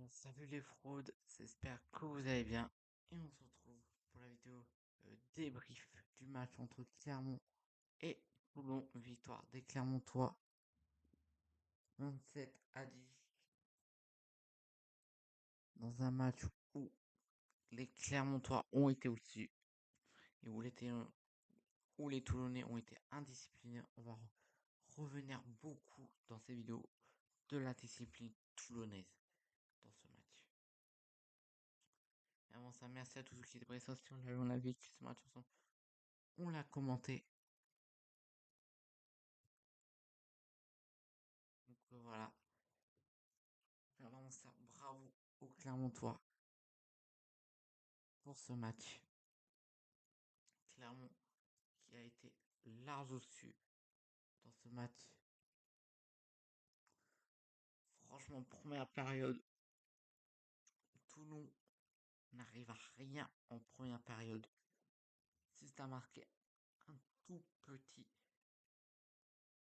Salut les fraudes, j'espère que vous allez bien. Et on se retrouve pour la vidéo débrief du match entre Clermont et Toulon. Victoire des Clermontois 27-10 dans un match où les Clermontois ont été au-dessus et où les Toulonnais ont été indisciplinés. On va revenir beaucoup dans ces vidéos de la discipline toulonnaise dans ce match. Et avant ça, merci à tous ceux qui étaient présents. Si on a vécu ce match ensemble, on l'a commenté. Donc voilà. Vraiment ça, bravo au Clermontois pour ce match. Clermont qui a été large au-dessus dans ce match. Franchement, première période, Toulon n'arrive à rien en première période. Juste à marquer un tout petit,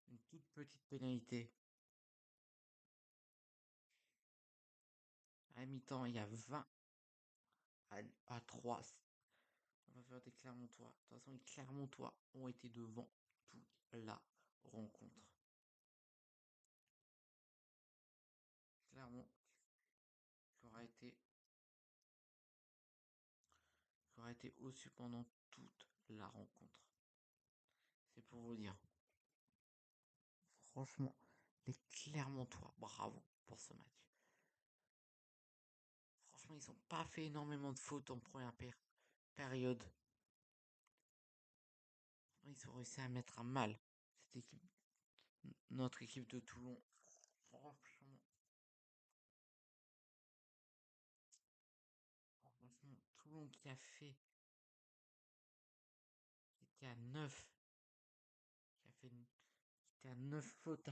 une toute petite pénalité. À la mi-temps, il y a 20 à 3 en faveur des Clermontois. De toute façon, les Clermontois ont été devant toute la rencontre. Clermont qui aura été au-dessus pendant toute la rencontre. C'est pour vous dire. Franchement, les Clermontois, bravo pour ce match. Franchement, ils n'ont pas fait énormément de fautes en première période. Ils ont réussi à mettre à mal notre équipe de Toulon. Franchement, Toulon qui était à 9, qui était à 9 fautes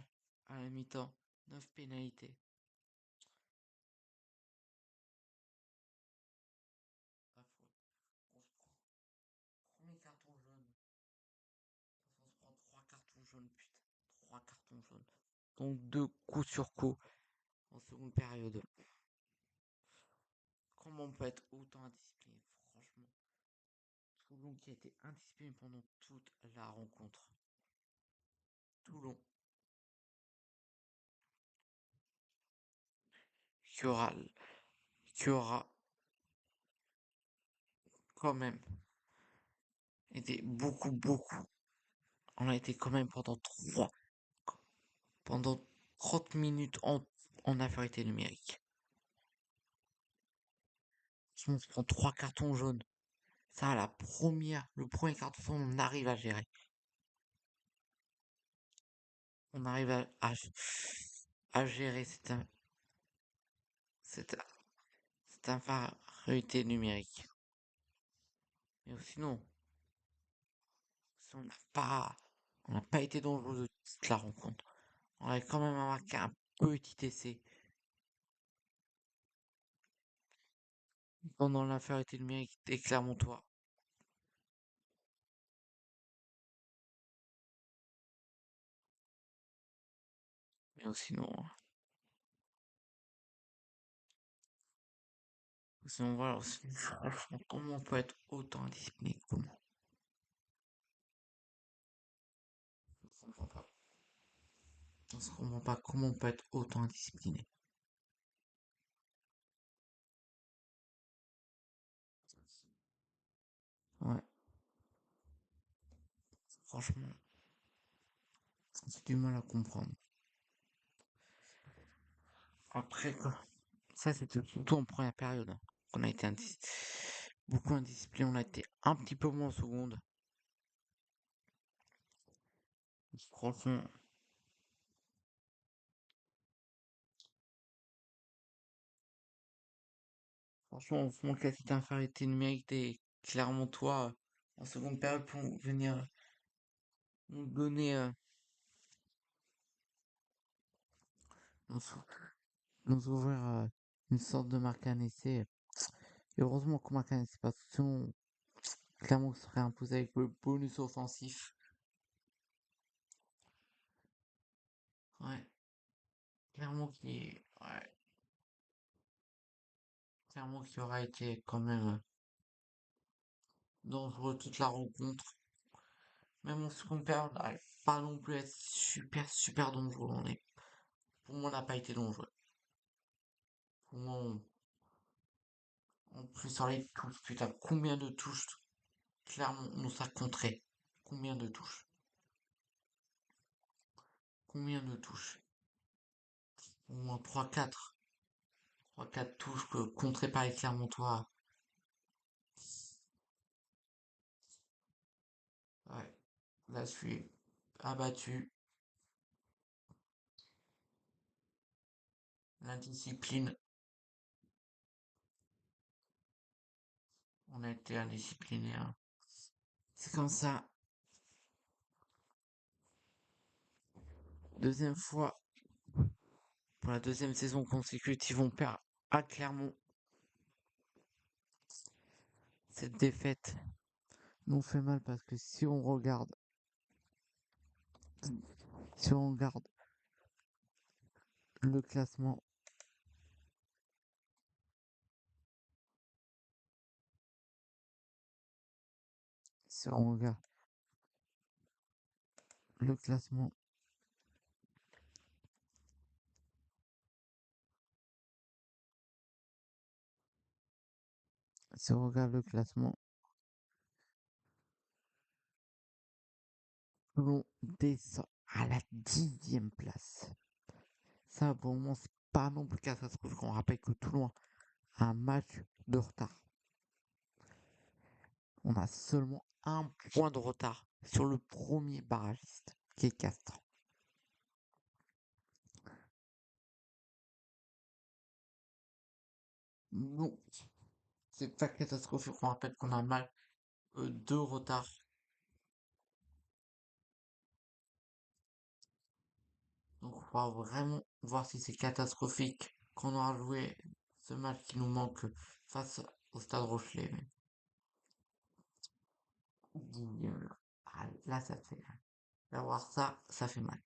à la mi-temps, 9 pénalités. Pas faute. On se prend premier carton jaune. On se prend 3 cartons jaunes, putain. 3 cartons jaunes. Donc 2 coups sur coup en seconde période. Comment on peut être autant indiscipliné? Franchement, Toulon qui a été indiscipliné pendant toute la rencontre. Toulon qui aura quand même été beaucoup. On a été quand même pendant 30 minutes en infériorité numérique. Si on se prend 3 cartons jaunes, ça, le premier carton jaune, on arrive à gérer. On arrive à gérer cette infériorité numérique. Mais sinon, si on n'a pas été dangereux de toute la rencontre. On a quand même marqué un petit essai pendant l'infériorité numérique des Clermontois. Mais sinon voilà, franchement, comment on peut être autant indiscipliné? Comment? Je comprends pas. On ne comprend pas comment on peut être autant indiscipliné. Ouais, franchement, j'ai du mal à comprendre. Après, ça c'était surtout en première période, hein, qu'on a été beaucoup indiscipliné. On a été un petit peu moins en seconde. Franchement, on se manque la petite infériorité numérique des Clermontois en seconde période pour venir nous donner, nous, nous ouvrir une sorte de marque à un essai. Et heureusement qu'on marque un essai parce que sinon, Clermont serait imposé avec le bonus offensif. Ouais, Clermont qui est. Ouais, Clermont qui aura été quand même dangereux toute la rencontre. Même en seconde période, n'arrive pas non plus à être super dangereux. Pour moi, on n'a pas été dangereux. Pour moi, en plus sur les touches, putain, combien de touches Clermont nous a contré? Combien de touches? Combien de touches? Au moins 3-4. 3-4 touches contrées par les Clermontois. Ouais. Là, je suis abattu. L'indiscipline. On a été indisciplinés, hein. C'est comme ça. Deuxième fois, pour la deuxième saison consécutive, on perd à Clermont. Cette défaite nous fait mal parce que si on regarde le classement, si on regarde le classement, si on regarde le classement, on descend à la 10e place. Ça, pour le moment, c'est pas non plus catastrophique. On rappelle que Toulon a un match de retard. On a seulement un point de retard sur le premier barragiste, qui est Castres. Non, c'est pas catastrophique. On rappelle qu'on a un match de retard. Donc, on va vraiment voir si c'est catastrophique qu'on aura joué ce match qui nous manque face au Stade Rochelet. Ah, là, ça fait. D'avoir ça, ça fait mal.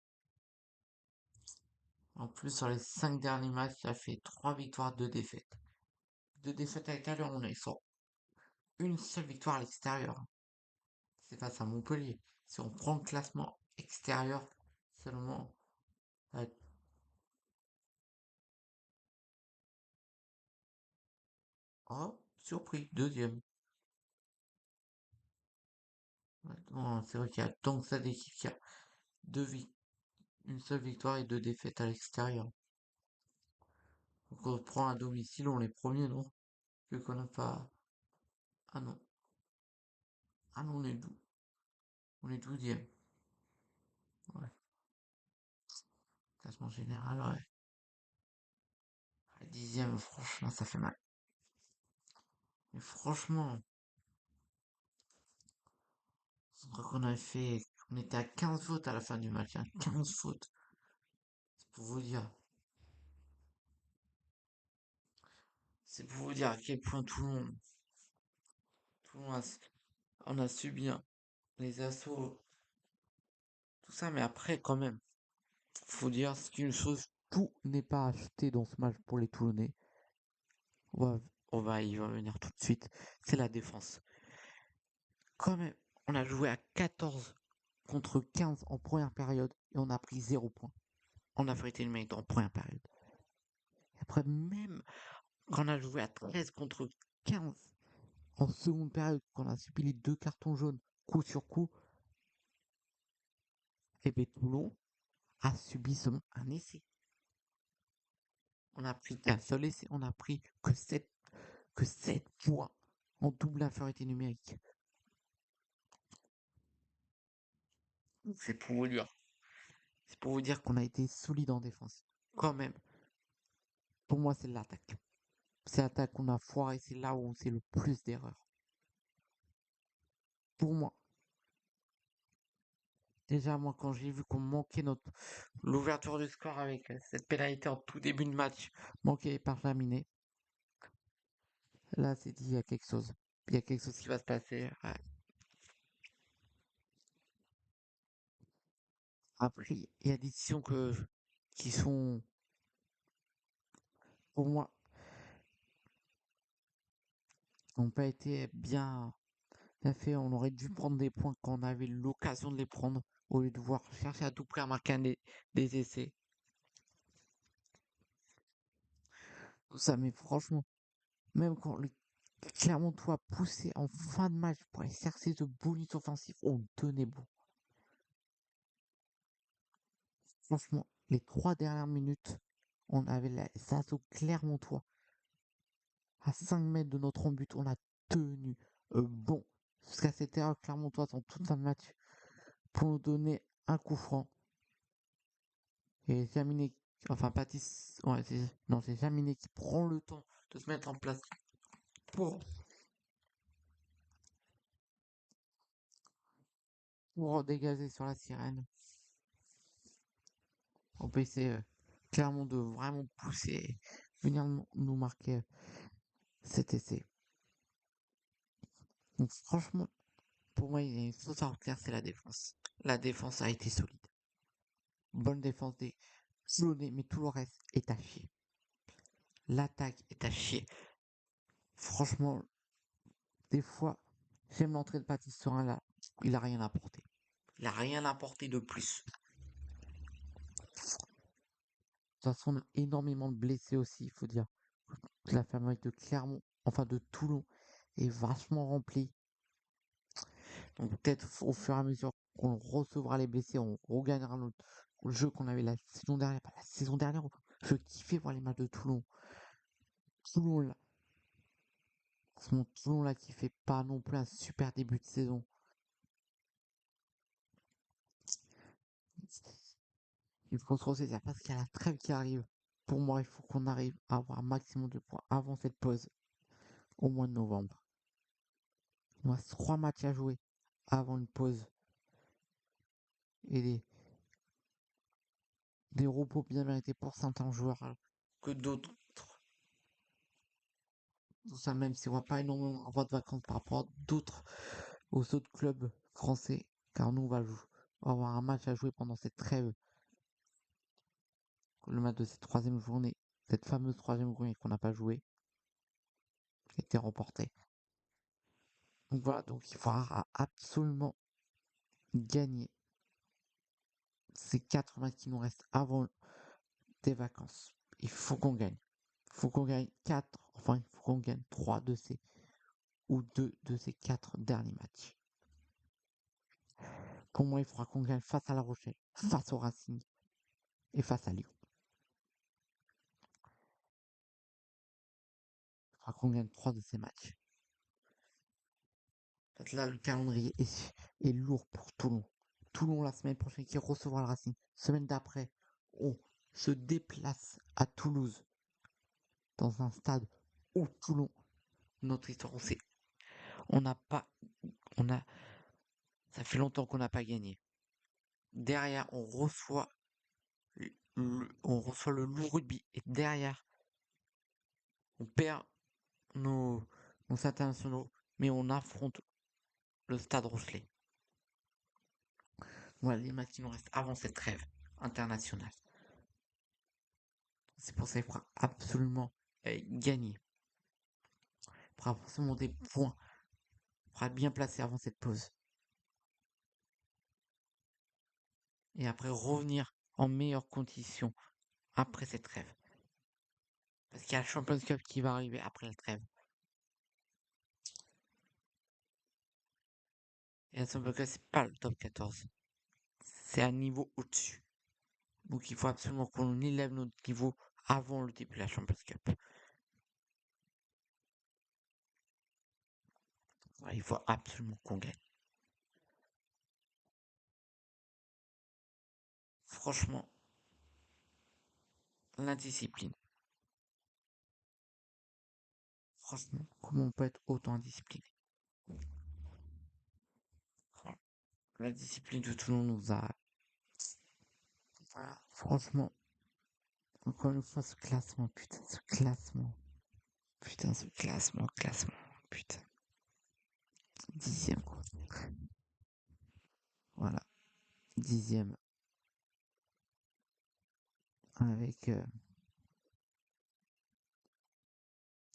En plus, sur les 5 derniers matchs, il a fait 3 victoires, 2 défaites. 2 défaites à l'intérieur, on est sur une seule victoire à l'extérieur. C'est face à Montpellier. Si on prend le classement extérieur seulement. euh, Oh, surpris, deuxième. Maintenant, c'est vrai qu'il y a tant que ça d'équipes qui a une seule victoire et 2 défaites à l'extérieur. Donc on prend à domicile, on est premier, non? Vu qu'on n'a pas. Ah non. Ah non, on est d'où? On est 12e. Ouais. Classement général, ouais. À 10e, franchement, ça fait mal. Mais franchement, je crois qu'on avait fait. On était à 15 fautes à la fin du match, hein. 15 fautes. C'est pour vous dire. C'est pour vous dire à quel point Toulon on a subi hein, les assauts, tout ça, mais après, quand même, faut dire ce qu'une chose, tout n'est pas acheté dans ce match pour les Toulonnais. Il va venir tout de suite. C'est la défense. Quand même, on a joué à 14 contre 15 en première période et on a pris 0 points. On a fait le mérite en première période. Et après, même quand on a joué à 13 contre 15 en seconde période, quand on a subi les 2 cartons jaunes coup sur coup, et bien Toulon a subi seulement un essai. On a pris qu'un seul essai, on a pris que 7 points en double infériorité numérique. C'est pour vous dire. C'est pour vous dire qu'on a été solide en défense. Quand même. Pour moi, c'est l'attaque. C'est l'attaque qu'on a foiré, c'est là où on sait le plus d'erreurs. Pour moi. Déjà, moi, quand j'ai vu qu'on manquait l'ouverture du score avec cette pénalité en tout début de match, manqué par Laminé, là, c'est dit, il y a quelque chose. Il y a quelque chose qui va se passer. Ouais. Après, il y a des décisions qui sont, pour moi, n'ont pas été bien fait. On aurait dû prendre des points quand on avait l'occasion de les prendre, au lieu de voir chercher à tout prix à marquer des essais. Tout ça, mais franchement, même quand le Clermontois poussé en fin de match pour aller chercher ce bonus offensif, on tenait bon. Franchement, les 3 dernières minutes, on avait ça au Clermontois. À 5 mètres de notre but, on a tenu bon jusqu'à cette erreur Clermontoise en toute fin de match pour nous donner un coup franc. Et Jaminet, enfin Patis, ouais, non, c'est Jaminet qui prend le temps de se mettre en place pour, pour dégager sur la sirène. On peut essayer clairement de vraiment pousser et venir nous marquer cet essai. Donc franchement, pour moi, il y a une chose à retenir, c'est la défense. La défense a été solide. Bonne défense des Toulonnais, mais tout le reste est à chier. L'attaque est à chier. Franchement, des fois, j'aime l'entrée de Patis Serin là. Il a rien apporté. Il a rien apporté de plus. De toute façon, on a énormément de blessés aussi, il faut dire. La famille de Clermont, enfin de Toulon, est vachement remplie. Donc peut-être au fur et à mesure qu'on recevra les blessés, on regagnera le jeu qu'on avait la saison dernière. Pas la saison dernière, je kiffais voir les matchs de Toulon. Toulon là, Toulon là qui fait pas non plus un super début de saison. Il faut se ressaisir parce qu'il y a la trêve qui arrive. Pour moi, il faut qu'on arrive à avoir un maximum de points avant cette pause au mois de novembre. Il nous reste 3 matchs à jouer avant une pause et des repos bien mérités pour certains joueurs que d'autres. Tout ça, même si on va pas énormément avoir de vacances par rapport à aux autres clubs français, car nous, on va avoir un match à jouer pendant cette trêve, le match de cette troisième journée, cette fameuse troisième journée qu'on n'a pas joué, qui a été reportée. Donc voilà, donc il faudra absolument gagner ces 4 matchs qui nous restent avant des vacances. Il faut qu'on gagne. Il faut qu'on gagne 4, enfin il faut qu'on gagne 3 de ces, ou 2 de ces 4 derniers matchs. Pour moi, il faudra qu'on gagne face à La Rochelle, face au Racing et face à Lyon. Il faudra qu'on gagne 3 de ces matchs. Parce que là, le calendrier est lourd pour Toulon. Toulon, la semaine prochaine, qui recevra le Racing. Semaine d'après, on se déplace à Toulouse, dans un stade où Toulon, notre histoire, on n'a pas, on a, ça fait longtemps qu'on n'a pas gagné. Derrière, on reçoit le loup rugby. Et derrière, on perd nos internationaux, mais on affronte le stade Rochelet. Voilà les matchs qui nous restent avant cette trêve internationale. C'est pour ça qu'il faudra absolument gagner. Il faudra forcément des points. Il faudra être bien placé avant cette pause. Et après revenir en meilleures conditions après cette trêve. Parce qu'il y a le Champions Cup qui va arriver après la trêve. Et la Champions Cup, c'est pas le top 14. C'est un niveau au-dessus. Donc il faut absolument qu'on élève notre niveau avant le début de la Champions Cup. Voilà, il faut absolument qu'on gagne. Franchement, l'indiscipline. Franchement, comment on peut être autant indiscipliné? La discipline de tout le monde nous a. Voilà, franchement, encore une fois, ce classement, putain, ce classement. Putain, ce classement, putain. 10e, quoi. Voilà, 10e. Avec,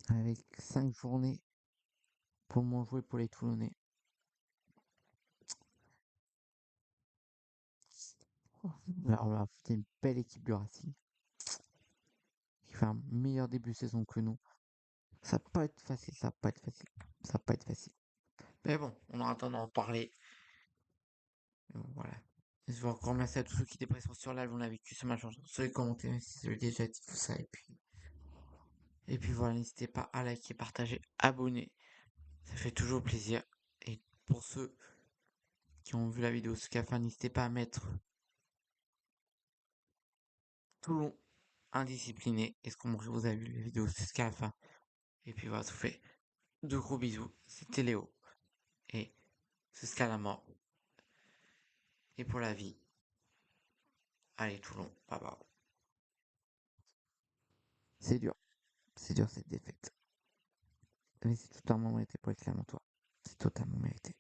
avec 5 journées pour le moment joué pour les Toulonnais. Alors on va affronter une belle équipe du Racing qui fait un meilleur début de saison que nous. Ça va pas être facile, ça va pas être facile. Ça va pas être facile. Mais bon, on aura le temps d'en parler. Mais bon, voilà. Je veux encore remercier à tous ceux qui étaient présents sur live. On a vécu ce match sur les commentaires, si vous avez déjà dit tout ça. Et puis voilà, n'hésitez pas à liker, partager, abonner. Ça fait toujours plaisir. Et pour ceux qui ont vu la vidéo jusqu'à la fin, n'hésitez pas à mettre Toulon indiscipliné. Est-ce qu'on vous a vu la vidéo jusqu'à la fin? Et puis voilà, ça vous fait de gros bisous. C'était Léo. Et jusqu'à la mort. Et pour la vie. Allez, Toulon. Bye bye. C'est dur cette défaite. Mais c'est totalement mérité pour les Clermontois. C'est totalement mérité.